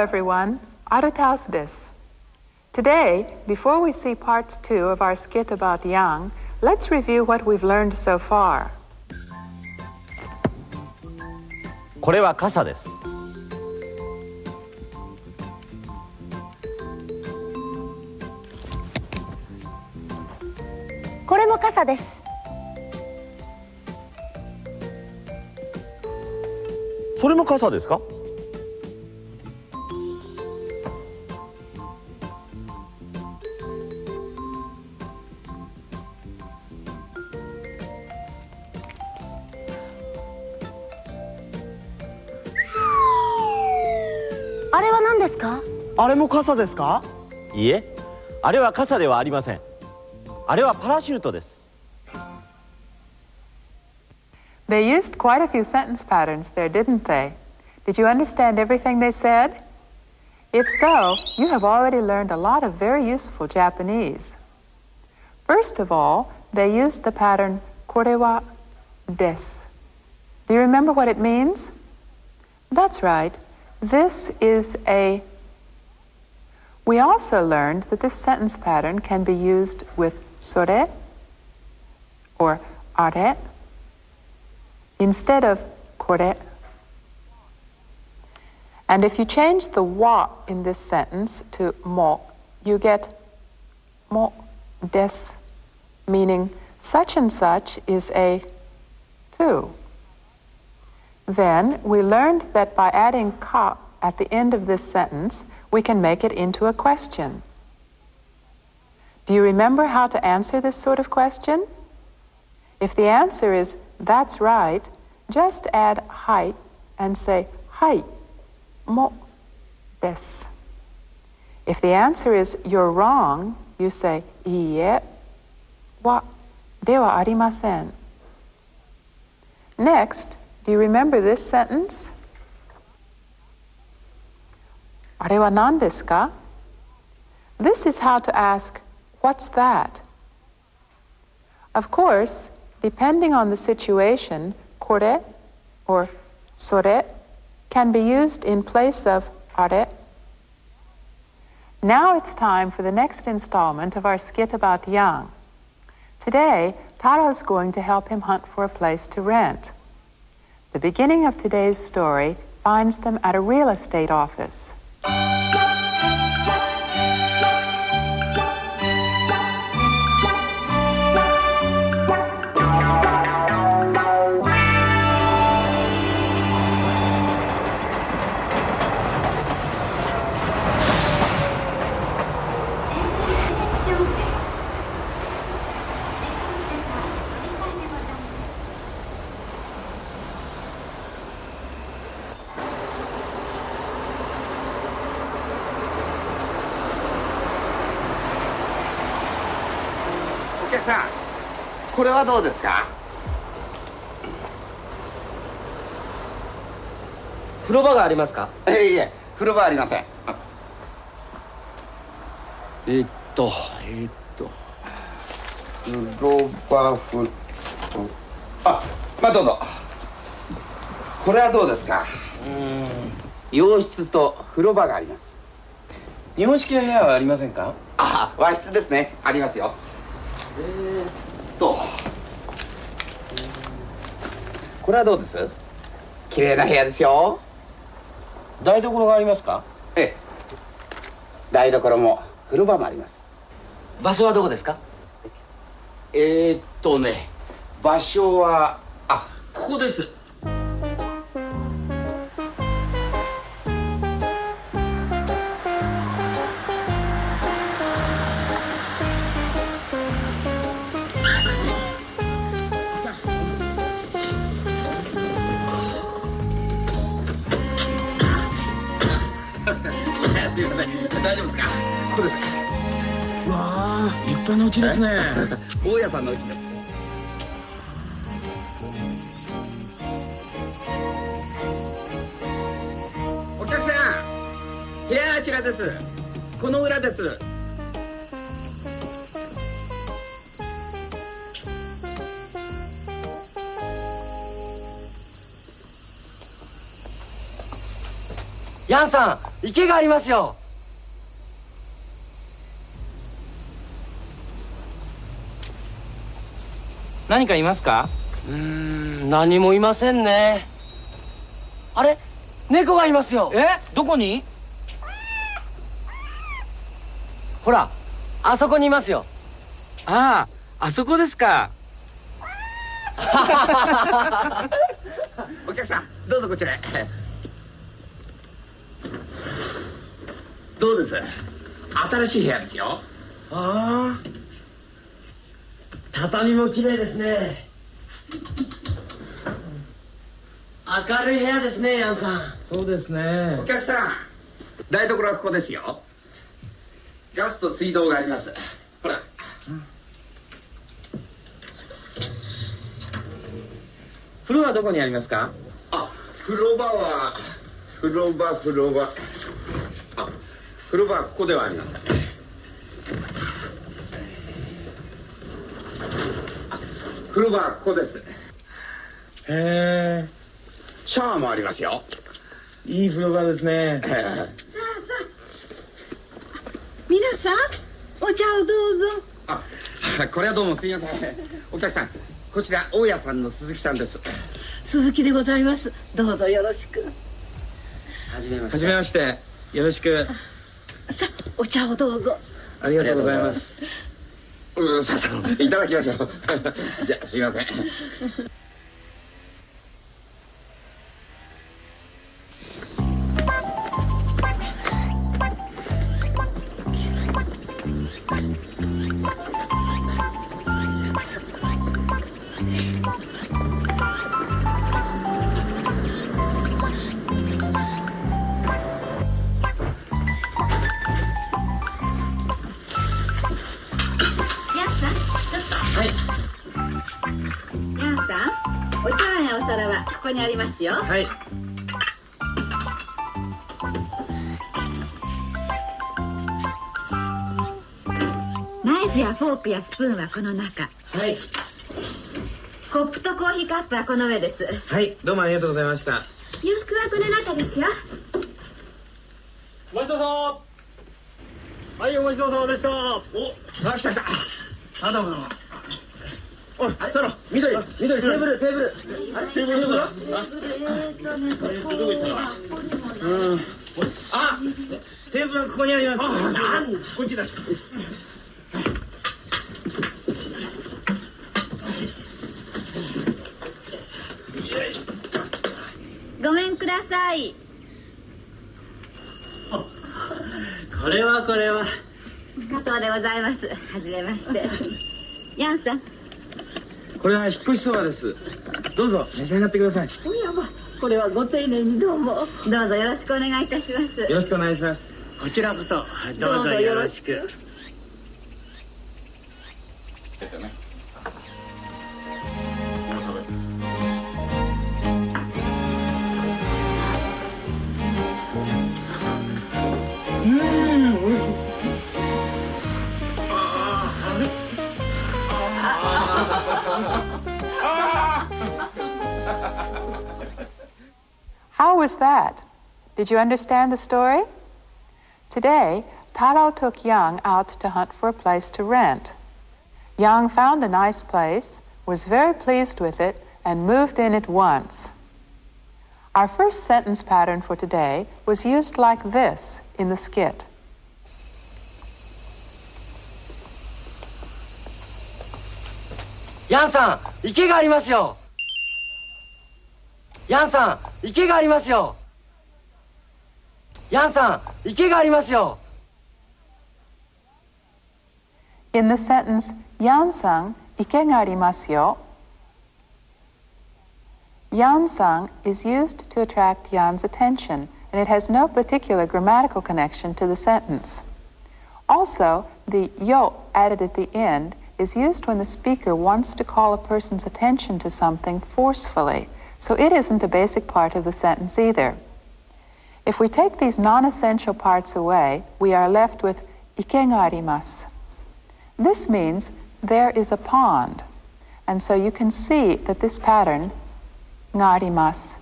everyone. Arutaos desu. Today, before we see part 2 of our skit about Yang, let's review what we've learned so far. これは傘です。これも傘です。それも傘ですか？あれは何ですか？あれも傘ですか？いいえ、あれは傘ではありません。あれはパラシュートです。They used quite a few sentence patterns there, didn't they? Did you understand everything they said? If so, you have already learned a lot of very useful Japanese. First of all, they used the pattern これはです. Do you remember what it means? That's right. This is a... We also learned that this sentence pattern can be used with それ or あれ instead of これ. And if you change the wa in this sentence to mo, you get mo des, meaning such and such is a two. Then we learned that by adding ka at the end of this sentence, we can make it into a question. Do you remember how to answer this sort of question? If the answer is, that's right, just add hai and say, hai, mo, desu. If the answer is, you're wrong, you say, iie, wa, de wa arimasen. Next, do you remember this sentence? あれは何ですか? This is how to ask, what's that? Of course, depending on the situation, これ or それ can be used in place of あれ. Now it's time for the next installment of our skit about Yang. Today, Taro's going to help him hunt for a place to rent. The beginning of today's story finds them at a real estate office.お客さん、これはどうですか？風呂場がありますか？いえ、風呂場ありません。風呂場まあどうぞ。これはどうですか？洋室と風呂場があります。日本式の部屋はありませんか？和室ですね。ありますよ。これはどうです？綺麗な部屋ですよ。台所がありますか？ええ。台所も風呂場もあります。場所はどこですか？場所はここです。すいません、大丈夫ですか？ここです。うわあ、立派な家ですね。大家さんの家です。お客さん、部屋はあちらです。この裏です。ヤンさん。池がありますよ。何かいますか？何もいませんね。あれ、猫がいますよ。どこに？ほら、あそこにいますよ。ああ、あそこですか。お客さんどうぞこちらへ。どうです？新しい部屋ですよ。ああ、畳も綺麗ですね。明るい部屋ですね、ヤンさん。そうですね。お客さん、台所はここですよ。ガスと水道があります。ほら。風呂はどこにありますか？あ、風呂場は風呂場。あ、風呂場はここではありません。風呂場はここです。へえ、シャワーもありますよ。いい風呂場ですね。皆さんお茶をどうぞ。あ、これはどうもすみません。お客さん、こちら大家さんの鈴木さんです。鈴木でございます。どうぞよろしく。はじめまはじめまして。よろしく。さあお茶をどうぞ。ありがとうございます。さあさあいただきましょう。じゃあすみません。ヤンさん、お茶碗やお皿はここにありますよ。はい。ナイフやフォークやスプーンはこの中。はい。コップとコーヒーカップはこの上です。はい、どうもありがとうございました。洋服はこの中ですよ。お待ちどうさま。はい、お待ちどうさまでした。お、あ、来た来た。あ、どうもどうも。おい、太郎。緑、テーブル。テーブルどこだ？どこ行ったの？あ、テーブルはここにあります。こっちだし。ごめんください。これは。加藤でございます。はじめまして。ヤンさん。これは引っ越しそばです。どうぞ召し上がってください。おやま、これはご丁寧にどうも。どうぞよろしくお願いいたします。よろしくお願いします。こちらこそどうぞよろしく。How was that? Did you understand the story? Today, Taro took Young out to hunt for a place to rent. Young found a nice place, was very pleased with it, and moved in at once. Our first sentence pattern for today was used like this in the skit. ヤンさん、池がありますよ。ヤンさん、池がありますよ。ヤンさん、池がありますよ。In the sentence, Yan-san, ike ga arimasu yo, Yan-san is used to attract Yan's attention, and it has no particular grammatical connection to the sentence. Also, the yo added at the end is used when the speaker wants to call a person's attention to something forcefully, so it isn't a basic part of the sentence either. If we take these non-essential parts away, we are left with ike ga arimasu. This means there is a pond, and so you can see that this pattern, ga arimasu,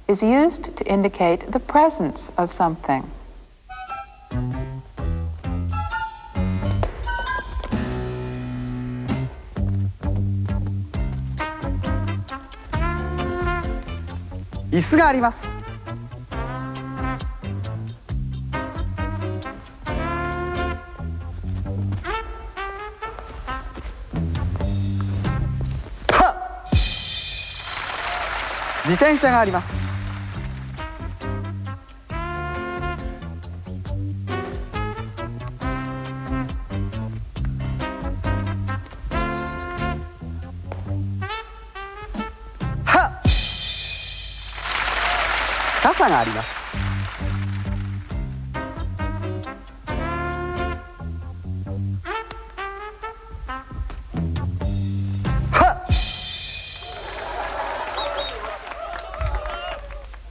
is used to indicate the presence of something. 椅子があります。自転車があります。傘があります。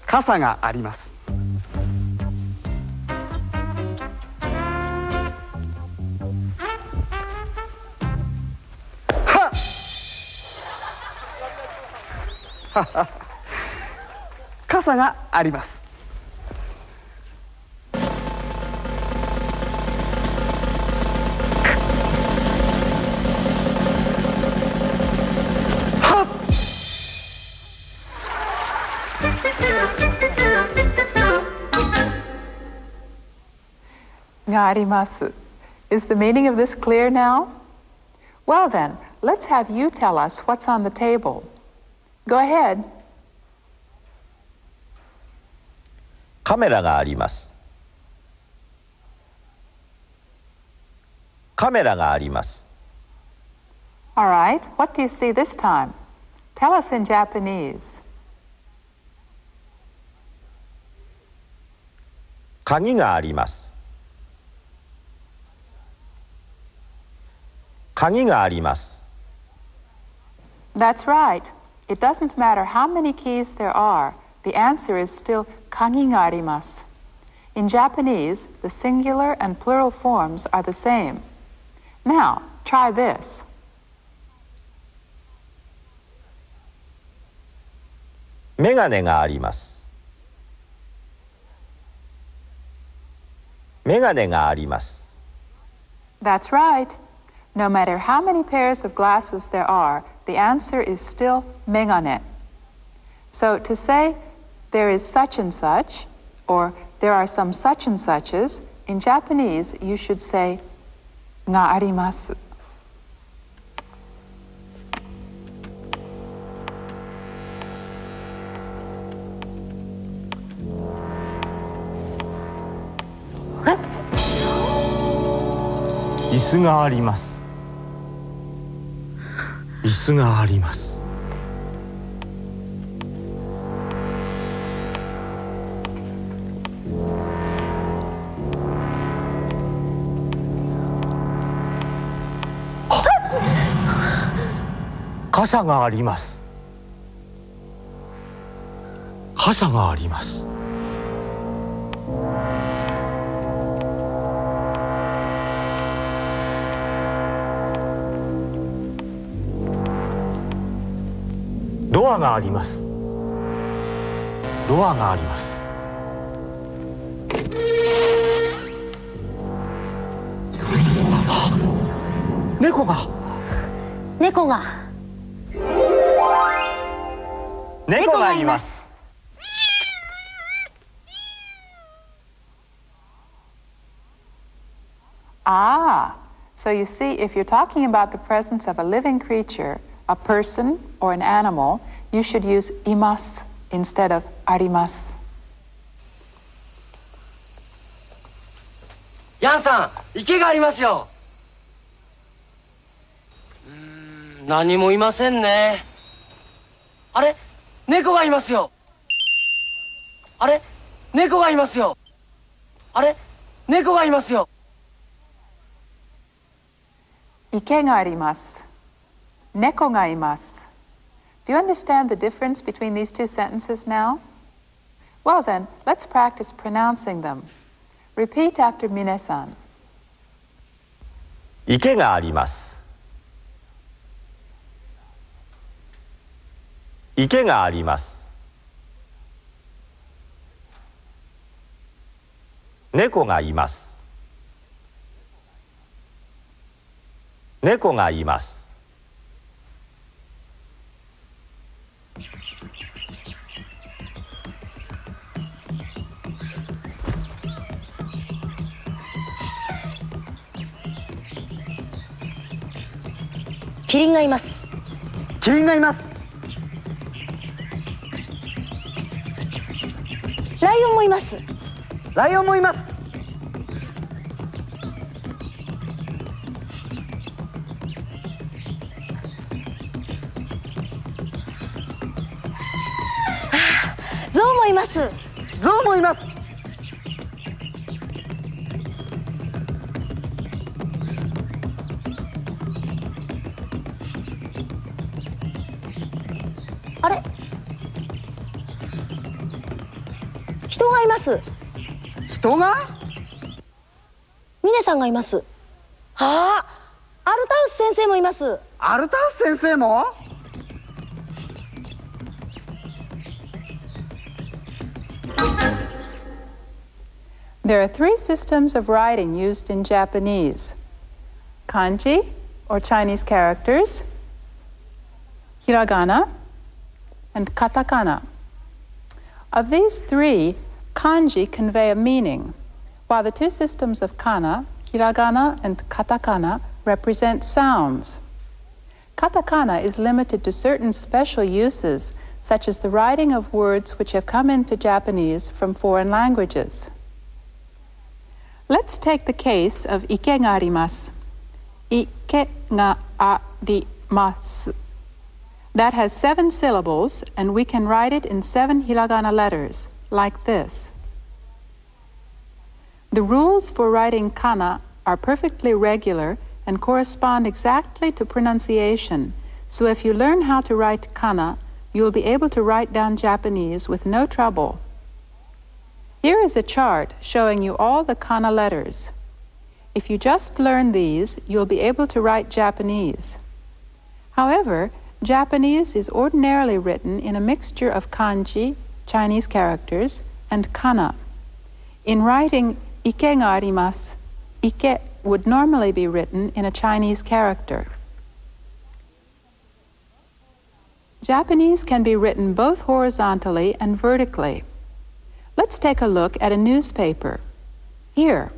傘があります。傘があります。があります. Is the meaning of this clear now? Well then, let's have you tell us what's on the table. Go ahead. カメラがあります。カメラがあります。All right, what do you see this time? Tell us in Japanese. 鍵があります。鍵があります。That's right. It doesn't matter how many keys there are. The answer is still 鍵があります. In Japanese, the singular and plural forms are the same. Now, try this. メガネがあります。メガネがあります。That's right. No matter how many pairs of glasses there are, the answer is still メガネ. So to say there is such and such, or there are some such and suches, in Japanese you should say があります. What? 椅子があります。椅子があります。傘があります。傘があります。ドアがあります。ドアがあります。猫が。猫が。猫がいます。Ah, so you see, if you're talking about the presence of a living creature, a person or an animal, you should use います instead of あります. ヤンさん、池がありますよ。何もいませんね。あれ、猫がいますよ。あれ、猫がいますよ。あれ、猫がいますよ。池があります。猫がいます. Do you understand the difference between these two sentences now? Well then, let's practice pronouncing them. Repeat after Mine-san. 池があります。池があります。猫がいます。猫がいます。キリンがいます。キリンがいます。ライオンもいます。ライオンもいます。ゾウもいます。ゾウもいます。あれ、人がいます。人が？ミネさんがいます。ああ、アルタウス先生もいます。アルタウス先生も？There are three systems of writing used in Japanese: kanji, or Chinese characters, hiragana, and katakana. Of these three, kanji convey a meaning, while the two systems of kana, hiragana and katakana, represent sounds. Katakana is limited to certain special uses, such as the writing of words which have come into Japanese from foreign languages. Let's take the case of ike ga arimasu. Ike ga arimasu. That has 7 syllables, and we can write it in 7 hiragana letters, like this. The rules for writing kana are perfectly regular and correspond exactly to pronunciation, so if you learn how to write kana, you will be able to write down Japanese with no trouble. Here is a chart showing you all the kana letters. If you just learn these, you'll be able to write Japanese. However, Japanese is ordinarily written in a mixture of kanji, Chinese characters, and kana. In writing ike ga arimasu, ike would normally be written in a Chinese character. Japanese can be written both horizontally and vertically. Let's take a look at a newspaper. Here,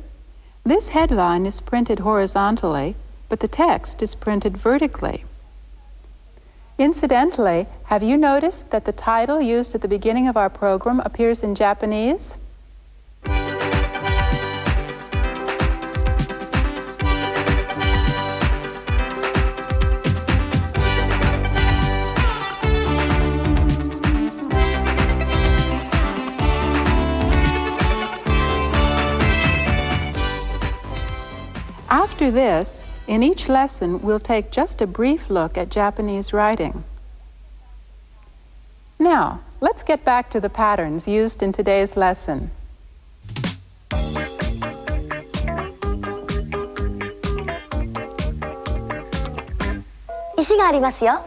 this headline is printed horizontally, but the text is printed vertically. Incidentally, have you noticed that the title used at the beginning of our program appears in Japanese? After this, in each lesson, we'll take just a brief look at Japanese writing. Now, let's get back to the patterns used in today's lesson. Ishi ga arimasu yo.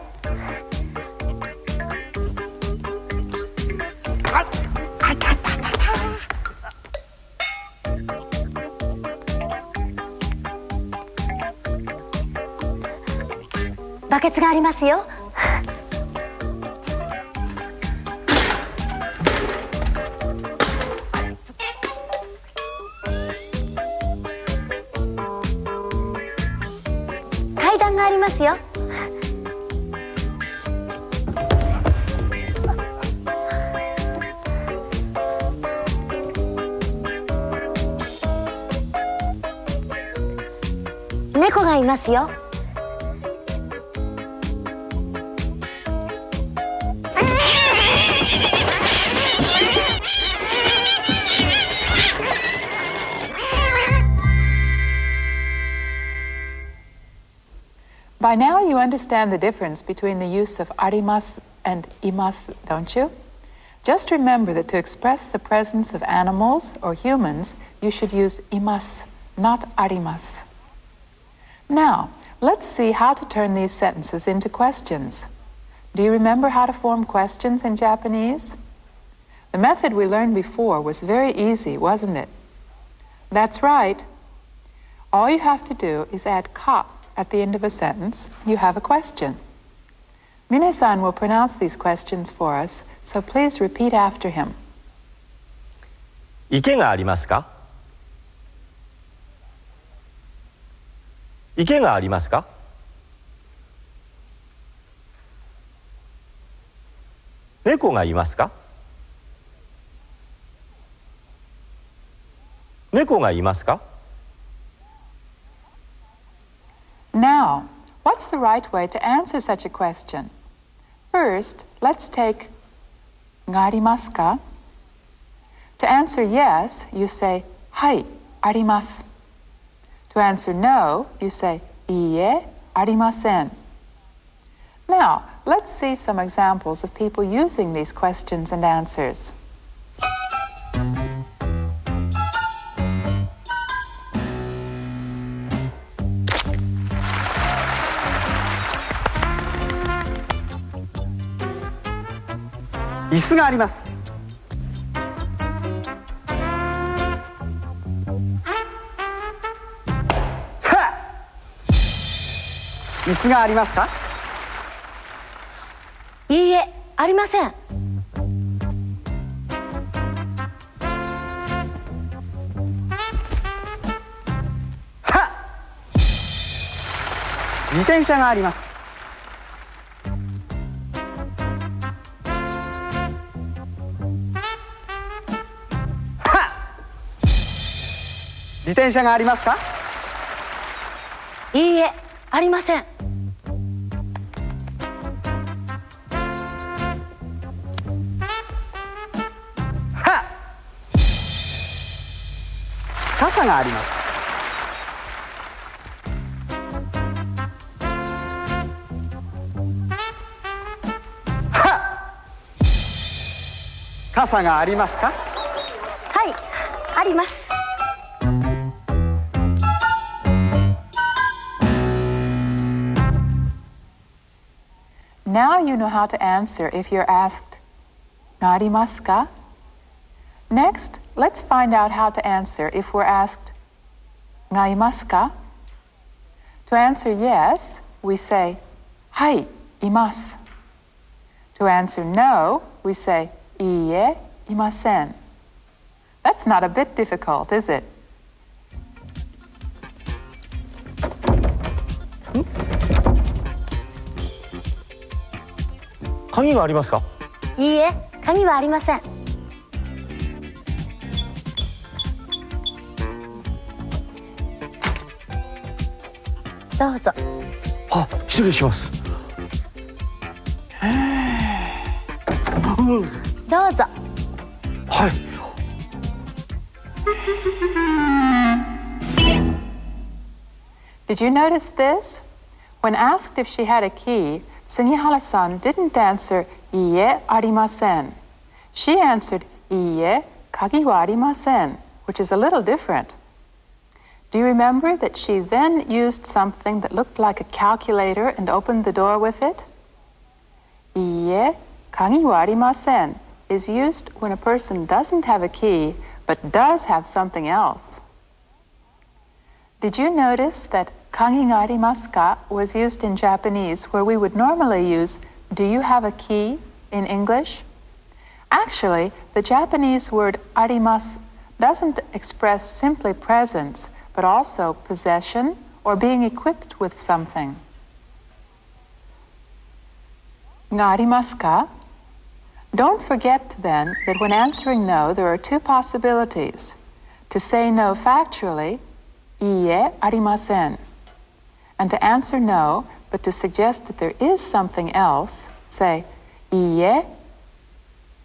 Bucketsがありますよ。階段がありますよ。猫がいますよ。By now you understand the difference between the use of arimasu and imasu, don't you? Just remember that to express the presence of animals or humans, you should use imasu, not arimasu. Now, let's see how to turn these sentences into questions. Do you remember how to form questions in Japanese? The method we learned before was very easy, wasn't it? That's right. All you have to do is add ka at the end of a sentence, and you have a question. Mine-san will pronounce these questions for us, so please repeat after him. 池がありますか？池がありますか？猫がいますか？猫がいますか？ Now, what's the right way to answer such a question? First, let's take がありますか? To answer yes, you say はい、あります. To answer no, you say いいえ、ありません. Now, let's see some examples of people using these questions and answers. "椅子があります」はっ椅子がありますか？いいえ、ありません。はっ自転車があります。はっ自転車がありますか？いいえ、ありません。はっ傘があります。はっ傘がありますか？はい、あります。Now you know how to answer if you're asked, がありますか? Next, let's find out how to answer if we're asked, がいますか? To answer yes, we say, はい、います. To answer no, we say, いいえ、いません. That's not a bit difficult, is it? 鍵がありますか？いいえ、鍵はありません。どうぞ。あ、失礼します。どうぞ。はい。Did you notice this? When asked if she had a key, Sugihara-san didn't answer, いいえ、ありません. She answered, いいえ、鍵はありません, which is a little different. Do you remember that she then used something that looked like a calculator and opened the door with it? いいえ、鍵はありません is used when a person doesn't have a key but does have something else. Did you notice that 鍵がありますか was used in Japanese where we would normally use do you have a key in English? Actually, the Japanese word あります doesn't express simply presence but also possession or being equipped with something. がありますか? Don't forget then that when answering no, there are two possibilities. To say no factually, いいえ、ありません. And to answer no, but to suggest that there is something else, say, いいえ、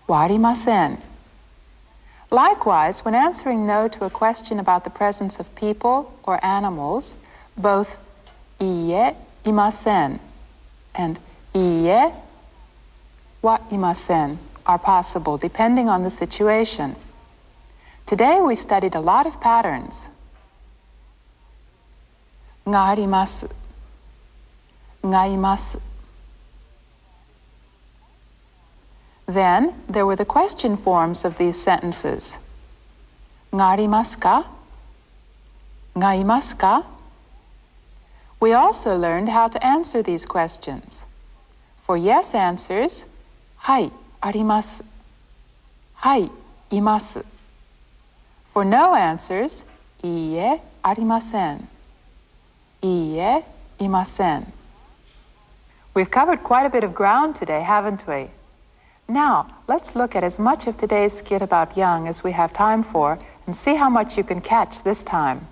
はありません. Likewise, when answering no to a question about the presence of people or animals, both いいえ、いません and いいえ、はいません are possible depending on the situation. Today we studied a lot of patterns. があります、がいます. Then there were the question forms of these sentences. がありますか? がいますか? We also learned how to answer these questions. For yes answers, はい、あります。はい、います。For no answers, いいえ、ありません。いいえ、いません. We've covered quite a bit of ground today, haven't we? Now, let's look at as much of today's skit about young as we have time for and see how much you can catch this time.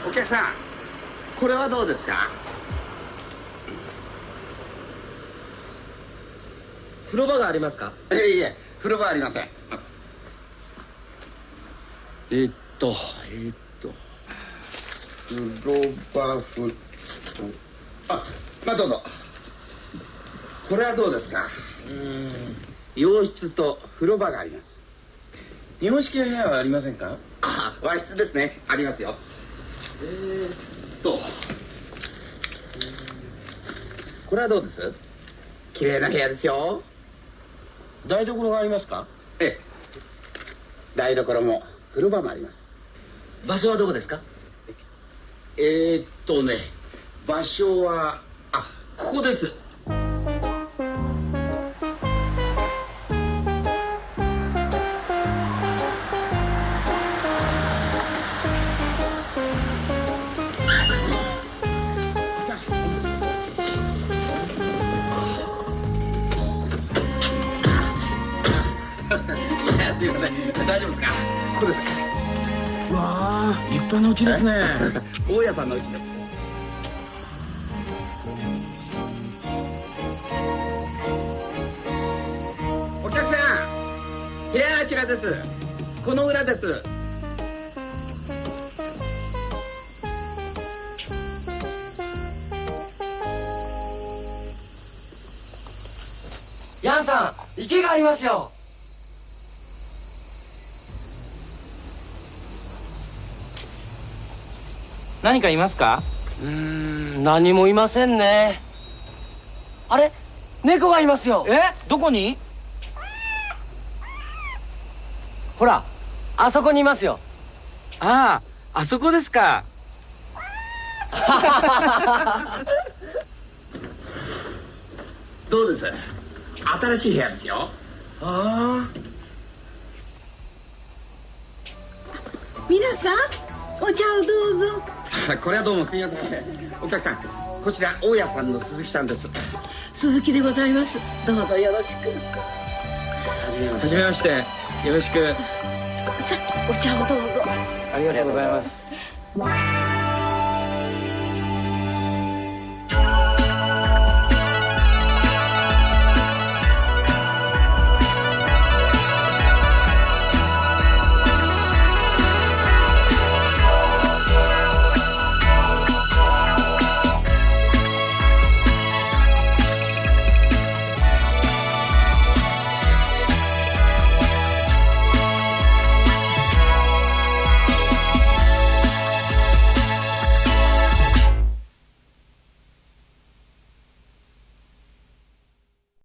お客さん、これはどうですか？風呂場がありますか？いえ、風呂場ありません。風呂場まあどうぞ。これはどうですか？洋室と風呂場があります。日本式の部屋はありませんか？和室ですね。ありますよ。これはどうです？綺麗な部屋ですよ。台所がありますか？ええ、台所も風呂場もあります。場所はどこですか？場所はここです。すいません、大丈夫ですか？ここです。うわあ、立派な家ですね。大家さんの家です。お客さん、部屋はあちらです。この裏です。ヤンさん、池がありますよ。何かいますか？何もいませんね。あれ、猫がいますよ。どこに？ほら、あそこにいますよ。ああ、あそこですか。どうです？新しい部屋ですよ。皆さん、お茶をどうぞ。これはどうもすみません。お客さん、こちら大家さんの鈴木さんです。鈴木でございます。どうぞよろしく。はじめまして。よろしく。さあ、お茶をどうぞ。ありがとうございます。